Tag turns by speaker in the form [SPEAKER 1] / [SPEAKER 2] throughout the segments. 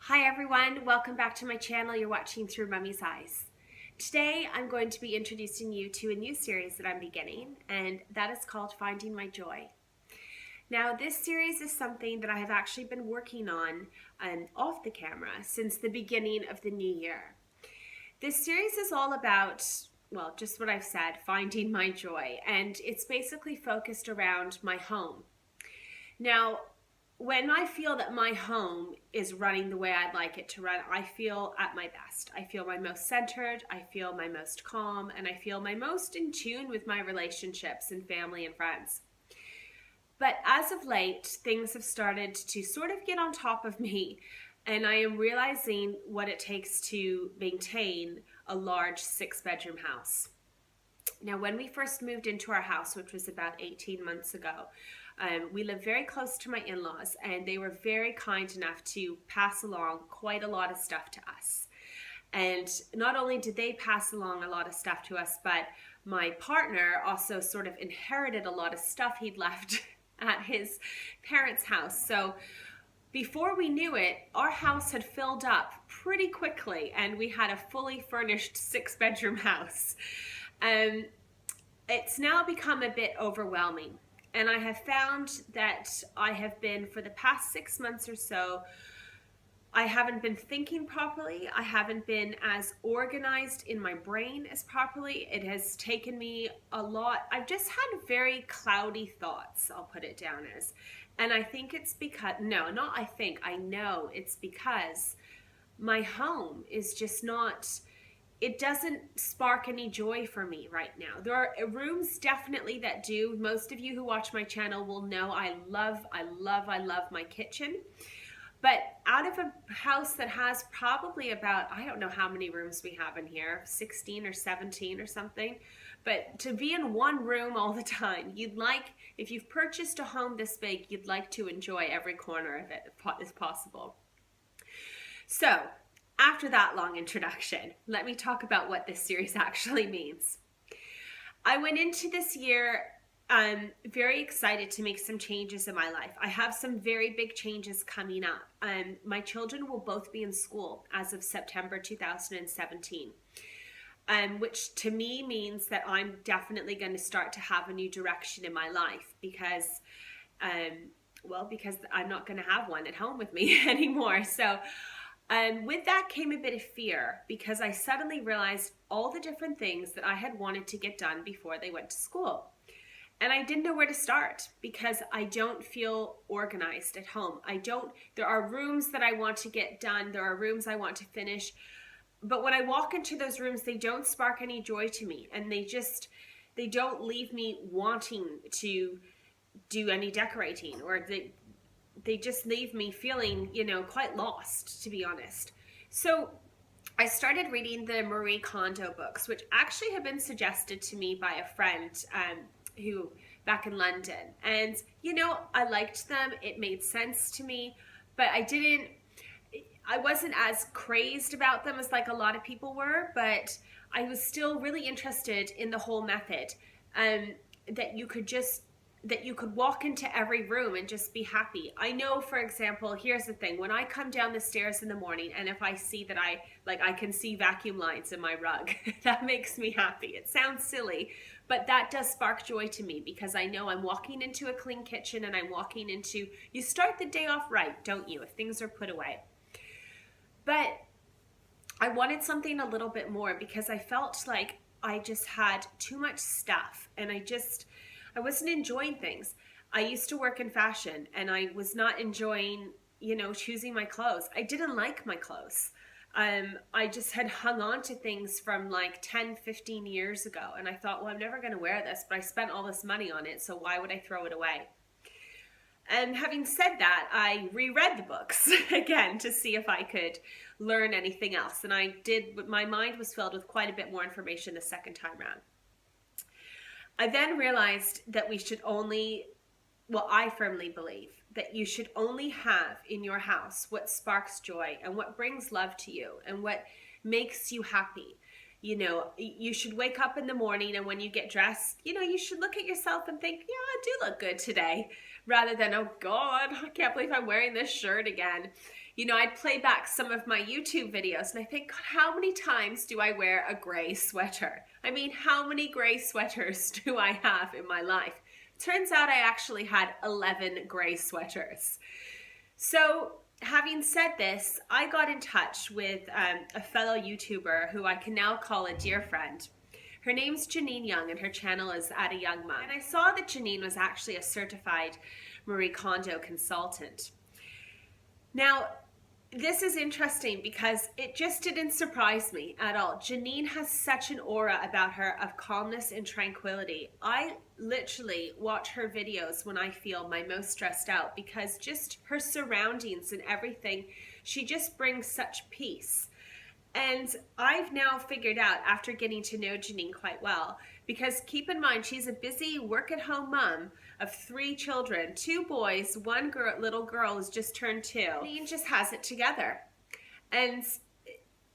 [SPEAKER 1] Hi everyone, welcome back to my channel. You're watching Through Mummy's Eyes. Today I'm going to be introducing you to a new series that I'm beginning, and that is called Finding My Joy. Now this series is something that I have actually been working on off the camera since the beginning of the new year. This series is all about, well, just what I've said, finding my joy, and it's basically focused around my home. Now, when I feel that my home is running the way I'd like it to run, I feel at my best. I feel my most centered, I feel my most calm, and I feel my most in tune with my relationships and family and friends. But as of late, things have started to sort of get on top of me, and I am realizing what it takes to maintain a large 6-bedroom house. Now, when we first moved into our house, which was about 18 months ago, we lived very close to my in-laws, and they were very kind enough to pass along quite a lot of stuff to us. And not only did they pass along a lot of stuff to us, but my partner also sort of inherited a lot of stuff he'd left at his parents' house. So before we knew it, our house had filled up pretty quickly, and we had a fully furnished 6-bedroom house. It's now become a bit overwhelming. And I have found that I have been, for the past 6 months or so, I haven't been thinking properly. I haven't been as organized in my brain as properly. It has taken me a lot. I've just had very cloudy thoughts, I'll put it down as. And I think it's because, no, not I think, I know it's because my home is just not, it doesn't spark any joy for me right now. There are rooms definitely that do. Most of you who watch my channel will know I love my kitchen. But out of a house that has probably about, I don't know how many rooms we have in here, 16 or 17 or something. But to be in one room all the time, you'd like, if you've purchased a home this big, you'd like to enjoy every corner of it if possible. So, after that long introduction, let me talk about what this series actually means. I went into this year very excited to make some changes in my life. I have some very big changes coming up. My children will both be in school as of September 2017, which to me means that I'm definitely going to start to have a new direction in my life because I'm not going to have one at home with me anymore. So with that came a bit of fear because I suddenly realized all the different things that I had wanted to get done before they went to school. And I didn't know where to start because I don't feel organized at home. There are rooms that I want to get done. There are rooms I want to finish. But when I walk into those rooms, they don't spark any joy to me. And they don't leave me wanting to do any decorating, or they just leave me feeling, quite lost, to be honest. So I started reading the Marie Kondo books, which actually have been suggested to me by a friend who back in London. And, I liked them. It made sense to me, but I wasn't as crazed about them as like a lot of people were, but I was still really interested in the whole method, that you could walk into every room and just be happy. I know, for example, here's the thing. When I come down the stairs in the morning and if I see that I can see vacuum lines in my rug, that makes me happy. It sounds silly, but that does spark joy to me because I know I'm walking into a clean kitchen and I'm walking into, you start the day off right, don't you, if things are put away. But I wanted something a little bit more because I felt like I just had too much stuff and I wasn't enjoying things. I used to work in fashion and I was not enjoying, choosing my clothes. I didn't like my clothes. I just had hung on to things from like 10, 15 years ago. And I thought, well, I'm never going to wear this, but I spent all this money on it. So why would I throw it away? And having said that, I reread the books again to see if I could learn anything else. And I did, but my mind was filled with quite a bit more information the second time around. I then realized that I firmly believe that you should only have in your house what sparks joy and what brings love to you and what makes you happy. You should wake up in the morning and when you get dressed, you should look at yourself and think, yeah, I do look good today, rather than, oh God, I can't believe I'm wearing this shirt again. I'd play back some of my YouTube videos and I think, God, how many times do I wear a gray sweater? I mean, how many gray sweaters do I have in my life? Turns out I actually had 11 gray sweaters. So having said this, I got in touch with a fellow YouTuber who I can now call a dear friend. Her name's Janine Young and her channel is At a Young Mom. And I saw that Janine was actually a certified Marie Kondo consultant. Now, this is interesting because it just didn't surprise me at all. Janine has such an aura about her of calmness and tranquility. I literally watch her videos when I feel my most stressed out because just her surroundings and everything, she just brings such peace. And I've now figured out after getting to know Janine quite well, because keep in mind, she's a busy work-at-home mom of 3 children, 2 boys, 1 little girl who's just turned 2. Janine just has it together. And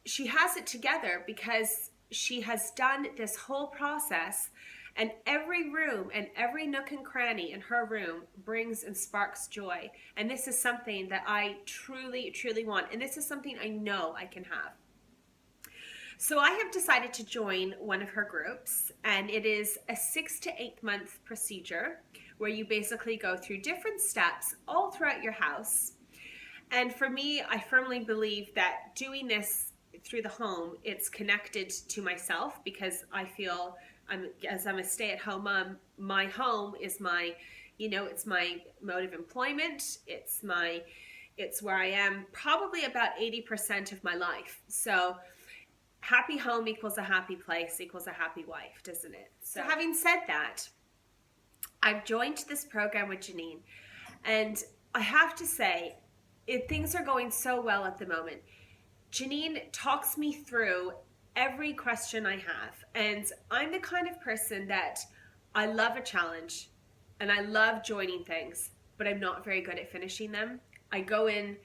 [SPEAKER 1] she has it together because she has done this whole process, and every room and every nook and cranny in her room brings and sparks joy. And this is something that I truly, truly want. And this is something I know I can have. So I have decided to join one of her groups, and it is a 6 to 8 month procedure where you basically go through different steps all throughout your house. And for me, I firmly believe that doing this through the home, it's connected to myself because I feel as I'm a stay-at-home mom, my home is my, it's my mode of employment. It's where I am probably about 80% of my life. So happy home equals a happy place equals a happy wife, doesn't it? So having said that, I've joined this program with Janine, and I have to say, things are going so well at the moment. Janine talks me through every question I have, and I'm the kind of person that I love a challenge, and I love joining things, but I'm not very good at finishing them. I go in,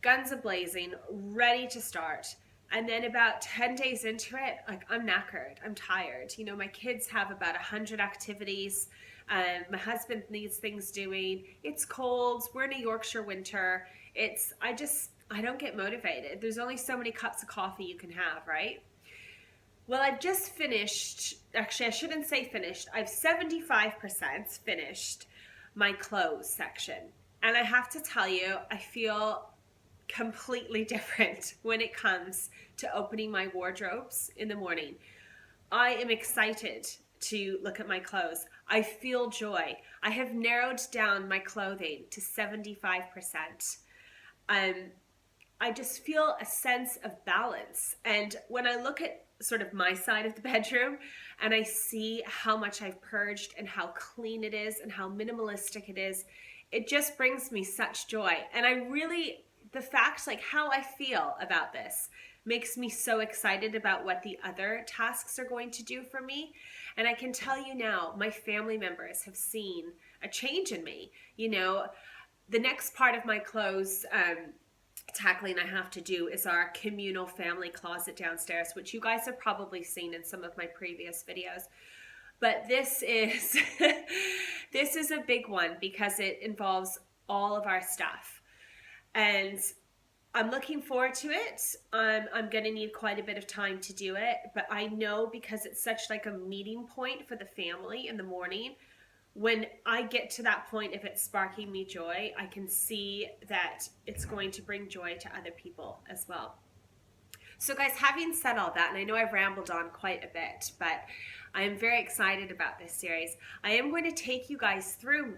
[SPEAKER 1] guns a-blazing, ready to start. And then about 10 days into it, I'm knackered, I'm tired. My kids have about 100 activities. My husband needs things doing. It's cold, we're in a Yorkshire winter. I don't get motivated. There's only so many cups of coffee you can have, right? Well, I've just finished, actually I shouldn't say finished, I've 75% finished my clothes section. And I have to tell you, I feel completely different when it comes to opening my wardrobes in the morning. I am excited to look at my clothes. I feel joy. I have narrowed down my clothing to 75%. I just feel a sense of balance. And when I look at sort of my side of the bedroom and I see how much I've purged and how clean it is and how minimalistic it is, it just brings me such joy. And the fact, how I feel about this makes me so excited about what the other tasks are going to do for me. And I can tell you now, my family members have seen a change in me. The next part of my clothes tackling I have to do is our communal family closet downstairs, which you guys have probably seen in some of my previous videos. But this is, this is a big one because it involves all of our stuff. And I'm looking forward to it. I'm going to need quite a bit of time to do it, but I know because it's such a meeting point for the family in the morning, when I get to that point, if it's sparking me joy, I can see that it's going to bring joy to other people as well. So guys, having said all that, and I know I've rambled on quite a bit, but I am very excited about this series. I am going to take you guys through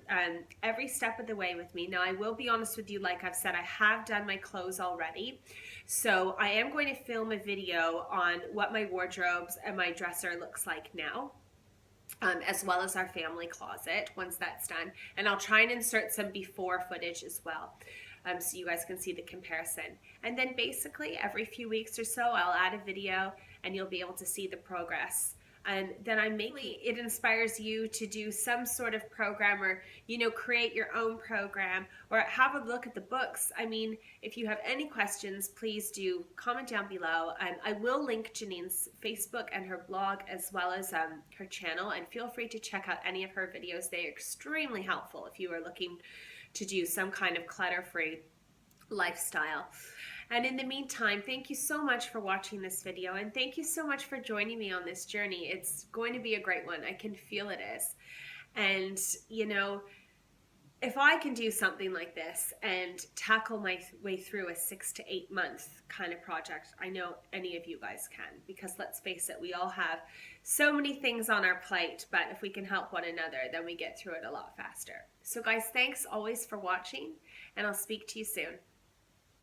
[SPEAKER 1] every step of the way with me. Now, I will be honest with you, like I've said, I have done my clothes already. So I am going to film a video on what my wardrobes and my dresser looks like now, as well as our family closet once that's done. And I'll try and insert some before footage as well. So you guys can see the comparison. And then basically every few weeks or so, I'll add a video and you'll be able to see the progress. And then it inspires you to do some sort of program or, create your own program or have a look at the books. I mean, if you have any questions, please do comment down below. I will link Janine's Facebook and her blog as well as her channel, and feel free to check out any of her videos. They are extremely helpful if you are looking to do some kind of clutter-free lifestyle. And in the meantime, thank you so much for watching this video, and thank you so much for joining me on this journey. It's going to be a great one. I can feel it is. And, you know, if I can do something like this and tackle my way through a 6 to 8 month kind of project, I know any of you guys can, because let's face it, we all have so many things on our plate, but if we can help one another, then we get through it a lot faster. So guys, thanks always for watching, and I'll speak to you soon.